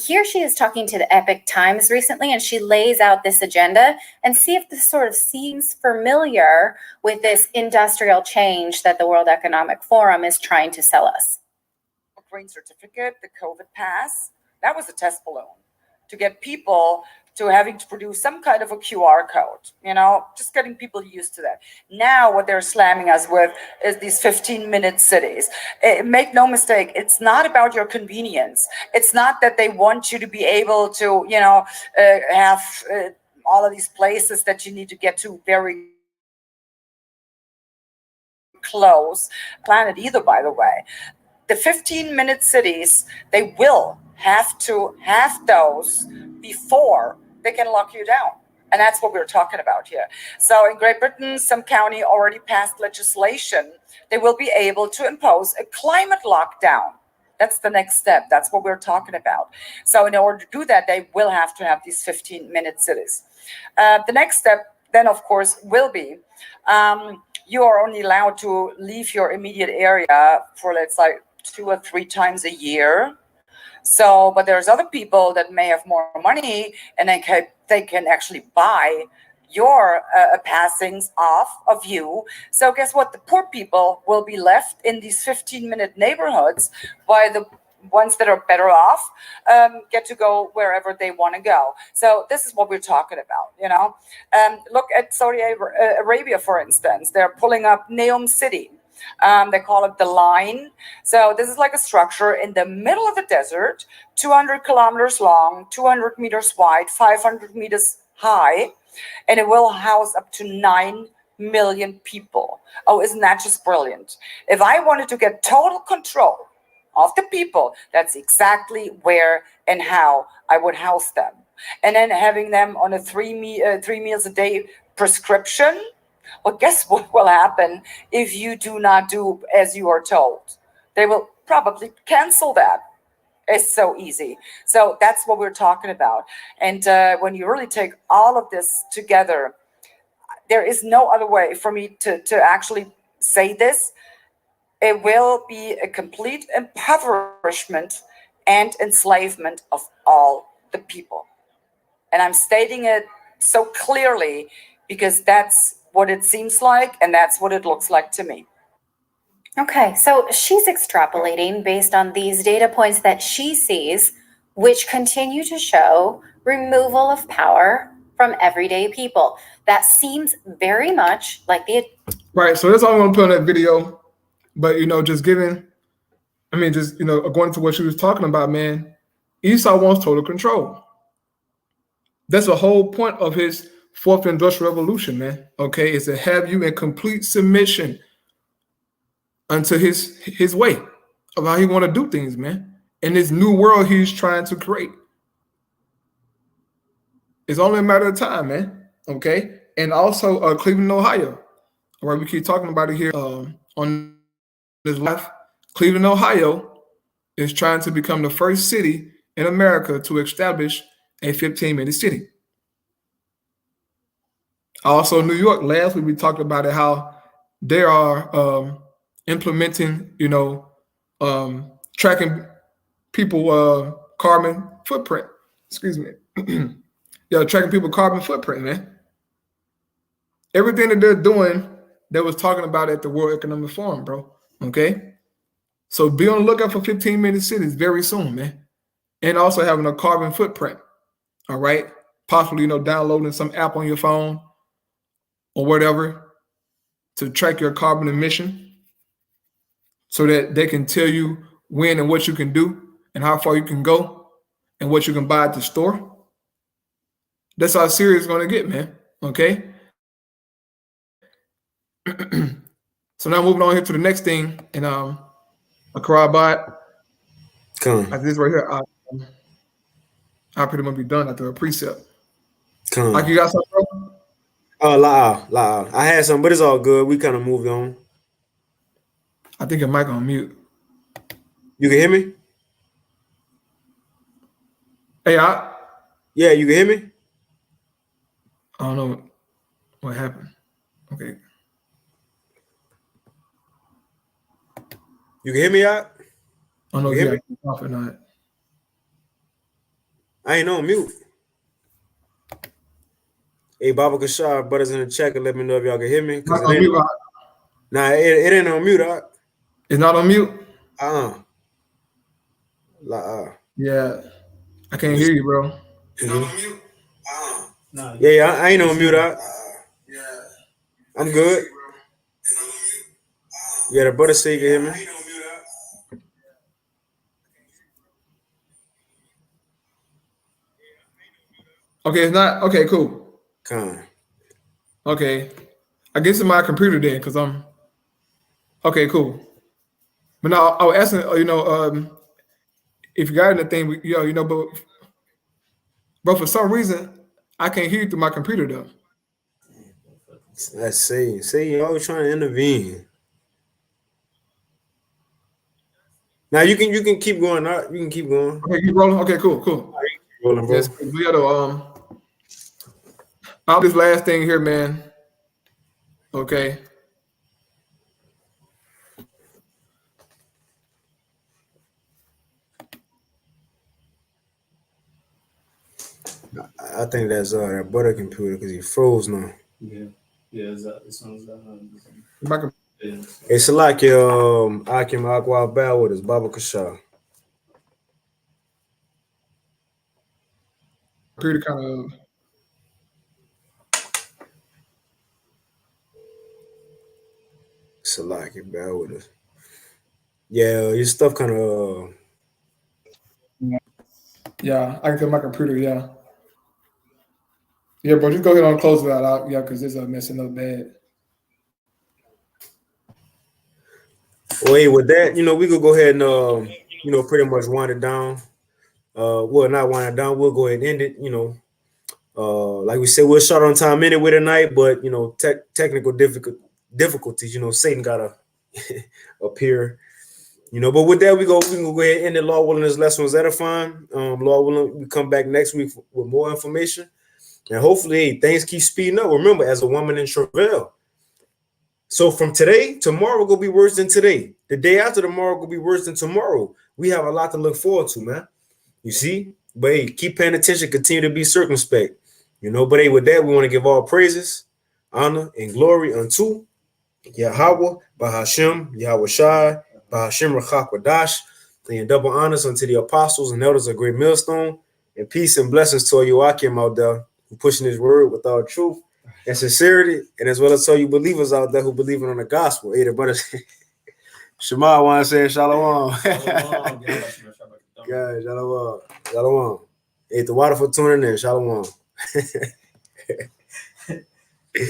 Here she is talking to the Epoch Times recently, and she lays out this agenda and see if this sort of seems familiar with this industrial change that the World Economic Forum is trying to sell us. Green certificate, the COVID pass, that was a test balloon to get people to having to produce some kind of a QR code, just getting people used to that. Now what they're slamming us with is these 15-minute cities. Make no mistake, it's not about your convenience. It's not that they want you to be able to, have all of these places that you need to get to very close planet either, by the way. The 15-minute cities, they will have to have those before they can lock you down. And that's what we're talking about here. So in Great Britain, some county already passed legislation. They will be able to impose a climate lockdown. That's the next step. That's what we're talking about. So in order to do that, they will have to have these 15-minute cities. The next step then, of course, will be you are only allowed to leave your immediate area for, let's say, 2 or 3 times a year. So, but there's other people that may have more money and they can actually buy your passings off of you. So guess what? The poor people will be left in these 15-minute neighborhoods while the ones that are better off get to go wherever they want to go. So this is what we're talking about, Look at Saudi Arabia, for instance. They're pulling up Neom City. They call it the Line. So this is like a structure in the middle of the desert, 200 kilometers long, 200 meters wide, 500 meters high, and it will house up to 9 million people. Oh, isn't that just brilliant? If I wanted to get total control of the people, that's exactly where and how I would house them. And then having them on a 3 meals a day prescription. Well, guess what will happen if you do not do as you are told? They will probably cancel that. It's so easy. So that's what we're talking about. And when you really take all of this together, there is no other way for me to actually say this. It will be a complete impoverishment and enslavement of all the people. And I'm stating it so clearly because that's what it seems like, and that's what it looks like to me. Okay, so she's extrapolating based on these data points that she sees, which continue to show removal of power from everyday people. That seems very much like the... Right, so that's all I'm going to put on that video. But, just going to what she was talking about, man, Esau wants total control. That's the whole point of his fourth industrial revolution, man, okay, is to have you in complete submission unto his way of how he want to do things, man, in this new world he's trying to create. It's only a matter of time, man, okay? And also Cleveland, Ohio, all right, we keep talking about it here on this live. Cleveland, Ohio is trying to become the first city in America to establish a 15-minute city. Also, New York, last week we talked about it, how they are implementing, tracking people carbon footprint. excuse me, tracking people's carbon footprint, man. Everything that they're doing, they was talking about at the World Economic Forum, bro. Okay, so be on the lookout for 15-minute cities very soon, man, and also having a carbon footprint. All right, possibly downloading some app on your phone or whatever to track your carbon emission, so that they can tell you when and what you can do and how far you can go and what you can buy at the store. That's how serious it's going to get, man. Okay. So now moving on here to the next thing, and Akrabot, Come, this right here, I pretty much be done after a precept. come. Like, you got something, bro? Oh, la. I had some, but it's all good. We kind of moved on. I think your mic on mute. You can hear me? Hey, Yeah, you can hear me? I don't know what happened. Okay. You can hear me out? I don't know if You you hear got off or not. I ain't on mute. Hey, Baba Kashar, brothers in the chat, can let me know if y'all can hear me. Mic on mute, Ak. Nah, it ain't on mute, Out. It's not on mute? Yeah. I can't hear you, bro. No. Yeah, I ain't on mute, Out. I'm good. Yeah, the brother say you can hear me. Okay, it's not. Okay, cool. Come. Okay. I guess it's my computer then, because I'm. Okay, cool. But now I was asking, if you got anything, but for some reason, I can't hear you through my computer though. Let's see. See, you always trying to intervene. Now you can keep going out. You can keep going. Okay, keep rolling. Okay, cool. Rolling, bro. Yes, we got to this last thing here, man. Okay. I think that's that brother computer because he froze now. Yeah. It's on My com- yeah. It's like Akim Aqua Bell with his Baba Kasha. computer kind of. Salaki, bear with us. Yeah, your stuff kind of. Yeah, I can feel my computer. Yeah. Yeah, bro, just go ahead and close that out. Yeah, because it's messing up bad. Wait, with that, we could go ahead and pretty much wind it down. Well, not wind it down. We'll go ahead and end it. Like we said, we'll shut on time anyway tonight, but technical difficulties. Satan gotta appear. But with that, we can go ahead and end it. Lord willing, this lesson was edifying. Lord willing, we come back next week with more information. And hopefully things keep speeding up. Remember, as a woman in travail. So from today, tomorrow will be worse than today. The day after tomorrow will be worse than tomorrow. We have a lot to look forward to, man. You see? But hey, keep paying attention, continue to be circumspect. But hey, with that, we want to give all praises, honor, and glory unto Yahweh, Bahashem, Yahweh Shai, Bahashem Rachakwadash, and double honors unto the apostles and elders of Great Millstone, and peace and blessings to all you Akim out there who pushing his word with all truth and sincerity, and as well as all you believers out there who believe in the gospel. Hey, the brothers. Shema, I want to say shalom. Guys, shalom. Hey, the water for tuning in. Shalom.